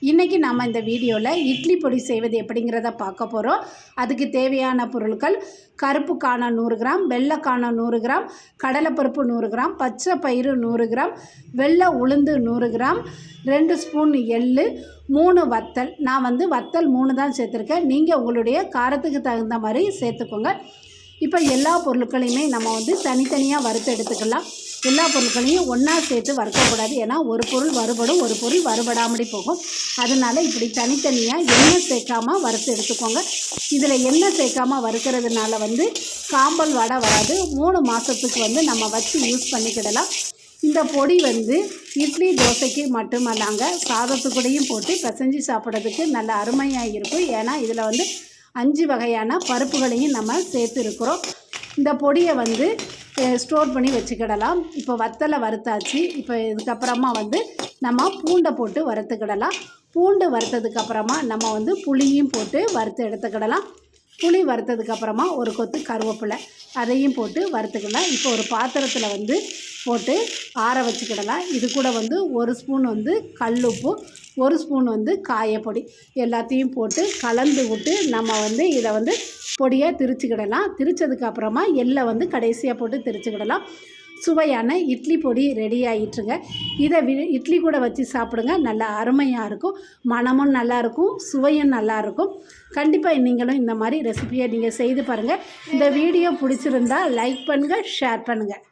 இன்றைக்கி நம்ம இந்த வீடியோவில் இட்லி பொடி செய்வது எப்படிங்கிறத பார்க்க போகிறோம். அதுக்கு தேவையான பொருட்கள்: கருப்பு காணம் 100 கிராம், வெள்ளை காணம் 100 கிராம், கடலைப்பருப்பு 100 கிராம், பச்சை பயிறு 100 கிராம், வெள்ளை உளுந்து 100 கிராம், 2 ஸ்பூன் எள்ளு, 3 வத்தல். நான் வத்தல் 3 தான் சேர்த்துருக்கேன். நீங்கள் உங்களுடைய காரத்துக்கு தகுந்த மாதிரி சேர்த்துக்கோங்க. இப்போ எல்லா பொருட்களையுமே நம்ம தனித்தனியாக வறுத்து எடுத்துக்கலாம். எல்லா பொருட்களையும் ஒன்றா சேர்த்து வறுக்கக்கூடாது. ஏன்னா ஒரு பொருள் வறுபடும், ஒரு பொருள் வறுபடாமடி போகும். அதனால் இப்படி தனித்தனியாக எண்ணெய் சேர்க்காமல் வறுத்து எடுத்துக்கோங்க. இதில் எண்ணெய் சேர்க்காமல் வறுக்கிறதுனால காம்பல் வடை வராது. 3 மாதத்துக்கு நம்ம வச்சு யூஸ் பண்ணிக்கிடலாம். இந்த பொடி இட்லி தோசைக்கு மட்டுமல்லாங்க, சாதத்துக்கூடையும் போட்டு பிசைஞ்சு சாப்பிட்றதுக்கு நல்ல அருமையாக இருக்கும். ஏன்னா இதில் 5 வகையான பருப்புகளையும் நம்ம சேர்த்து இருக்கிறோம். இந்த பொடியை ஸ்டோர் பண்ணி வச்சுக்கிடலாம். இப்போ வத்தலை வறுத்தாச்சு. இப்போ இதுக்கப்புறமா நம்ம பூண்டை போட்டு வறுத்துக்கிடலாம். பூண்டு வறுத்ததுக்கப்புறமா நம்ம புளியும் போட்டு வறுத்து எடுத்துக்கிடலாம். புளி வறுத்ததுக்கப்புறமா ஒரு கொத்து கருவேப்பிலை அதையும் போட்டு வறுத்துக்கலாம். இப்போ ஒரு பாத்திரத்தில் போட்டு ஆற வச்சுக்கிடலாம். இது கூட 1 ஸ்பூன் கல்லுப்பு, 1 ஸ்பூன் காயப்பொடி எல்லாத்தையும் போட்டு கலந்து விட்டு நம்ம இதை பொடியாக திரிச்சுக்கிடலாம். திரிச்சதுக்கப்புறமா எள்ளை கடைசியாக போட்டு திரிச்சுக்கிடலாம். சுவையான இட்லி பொடி ரெடி ஆகிட்டுருங்க. இதை இட்லி கூட வச்சு சாப்பிடுங்க. நல்லா அருமையாக இருக்கும். மணமும் நல்லாயிருக்கும், சுவையும் நல்லாயிருக்கும். கண்டிப்பாக நீங்களும் இந்த மாதிரி ரெசிபியை நீங்கள் செய்து பாருங்கள். இந்த வீடியோ பிடிச்சிருந்தா லைக் பண்ணுங்கள், ஷேர் பண்ணுங்கள்.